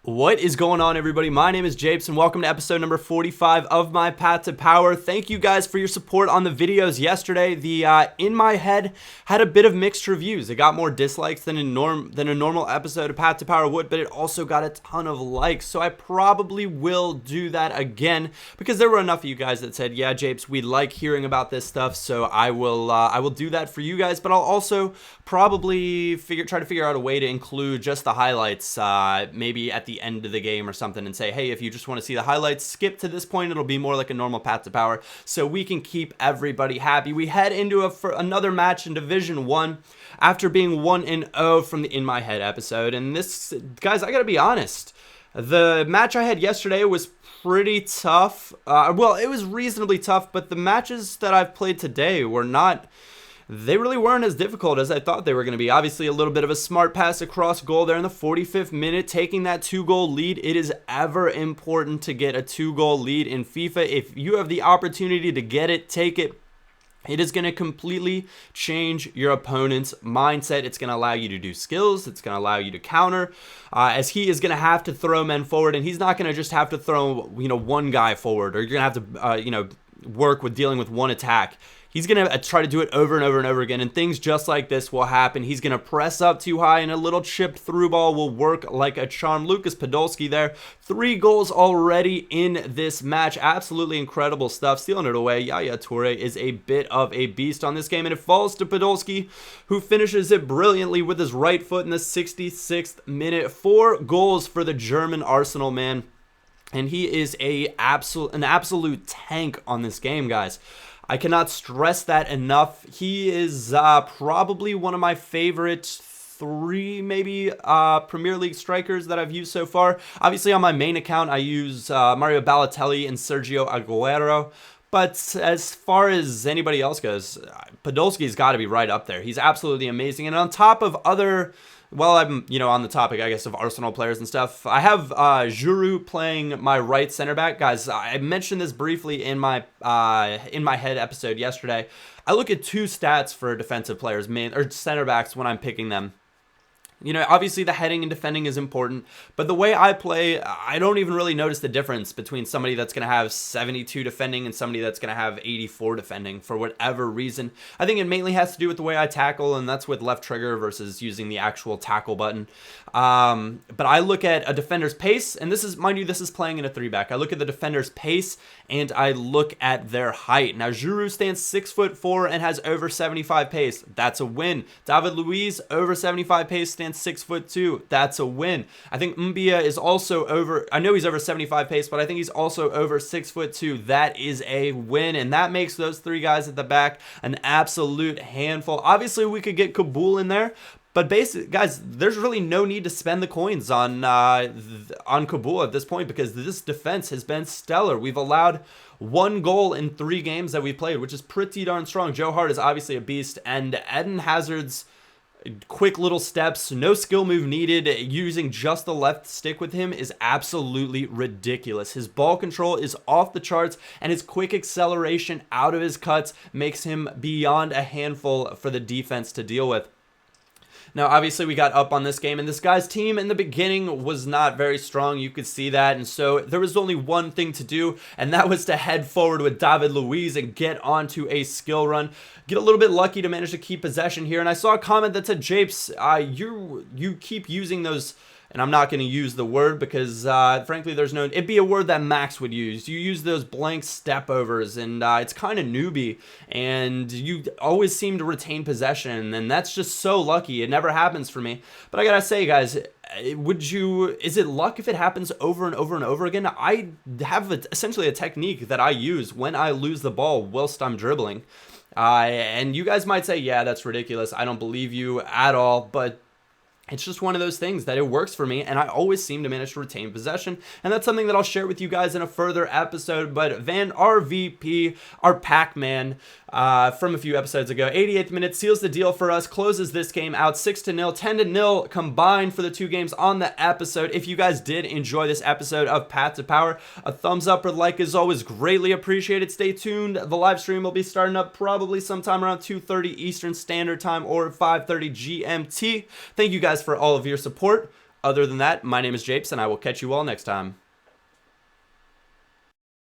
What is going on, everybody? My name is Japes, and welcome to episode number 45 of my Path to Power. Thank you guys for your support on the videos yesterday. The In My Head had a bit of mixed reviews. It got more dislikes than a normal episode of Path to Power would, but it also got a ton of likes. So I probably will do that again because there were enough of you guys that said, "Yeah, Japes, we like hearing about this stuff." So I will do that for you guys. But I'll also probably try to figure out a way to include just the highlights, maybe at the end of the game or something, and say, hey, if you just want to see the highlights, skip to this point. It'll be more like a normal Path to Power, so we can keep everybody happy. We head into another match in Division 1 after being 1-0 from the In My Head episode. And this, guys, I gotta be honest, the match I had yesterday was pretty tough. Well, it was reasonably tough, but the matches that I've played today were not... They really weren't as difficult as I thought they were going to be. Obviously, a little bit of a smart pass across goal there in the 45th minute, taking that 2-goal lead. It is ever important to get a 2-goal lead in FIFA. If you have the opportunity to get it, take it. It is going to completely change your opponent's mindset. It's going to allow you to do skills. It's going to allow you to counter, as he is going to have to throw men forward, and he's not going to just have to throw, one guy forward, or you're going to have to, work with dealing with one attack. He's going to try to do it over and over and over again, and things just like this will happen. He's going to press up too high, and a little chipped through ball will work like a charm. Lucas Podolski there, 3 goals already in this match. Absolutely incredible stuff. Stealing it away, Yaya Toure is a bit of a beast on this game, and it falls to Podolski, who finishes it brilliantly with his right foot in the 66th minute. 4 goals for the German Arsenal man, and he is an absolute tank on this game, guys. I cannot stress that enough. He is probably one of my favorite 3 maybe Premier League strikers that I've used so far. Obviously on my main account I use Mario Balotelli and Sergio Aguero. But as far as anybody else goes, Podolski's got to be right up there. He's absolutely amazing. And on top of other... Well, I'm, on the topic, I guess, of Arsenal players and stuff. I have Giroud playing my right center back. Guys, I mentioned this briefly in my head episode yesterday. I look at 2 stats for defensive players, or center backs, when I'm picking them. Obviously the heading and defending is important, but the way I play, I don't even really notice the difference between somebody that's going to have 72 defending and somebody that's going to have 84 defending for whatever reason. I think it mainly has to do with the way I tackle, and that's with left trigger versus using the actual tackle button. But I look at a defender's pace, and this is, mind you, this is playing in a 3-back. I look at the defender's pace, and I look at their height. Now, Giroud stands 6'4" and has over 75 pace. That's a win. David Luiz, over 75 pace, stands 6'2". That's a win. I think Mbia is also over. I know he's over 75 pace, but I think he's also over 6'2". That is a win, and that makes those 3 guys at the back an absolute handful. Obviously, we could get Kabul in there, but basically, guys, there's really no need to spend the coins on Kabul at this point because this defense has been stellar. We've allowed 1 goal in 3 games that we played, which is pretty darn strong. Joe Hart is obviously a beast, and Eden Hazard's quick little steps, no skill move needed, using just the left stick with him is absolutely ridiculous. His ball control is off the charts, and his quick acceleration out of his cuts makes him beyond a handful for the defense to deal with. Now, obviously, we got up on this game, and this guy's team in the beginning was not very strong. You could see that, and so there was only one thing to do, and that was to head forward with David Luiz and get onto a skill run. Get a little bit lucky to manage to keep possession here, and I saw a comment that said, Japes, you keep using those... And I'm not going to use the word because, frankly, it'd be a word that Max would use. You use those blank step overs, and it's kind of newbie, and you always seem to retain possession, and that's just so lucky. It never happens for me. But I gotta say, guys, is it luck if it happens over and over and over again? I have essentially a technique that I use when I lose the ball whilst I'm dribbling. And you guys might say, yeah, that's ridiculous. I don't believe you at all, but it's just one of those things that it works for me, and I always seem to manage to retain possession, and that's something that I'll share with you guys in a further episode. But Van RVP, our Pac-Man, from a few episodes ago, 88th minute, seals the deal for us, closes this game out 6-0, 10-0 combined for the 2 games on the episode. If you guys did enjoy this episode of Path to Power, a thumbs up or like is always greatly appreciated. Stay tuned. The live stream will be starting up probably sometime around 2:30 Eastern Standard Time or 5:30 GMT. Thank you guys for all of your support. other than that, my name is Japes, and I will catch you all next time.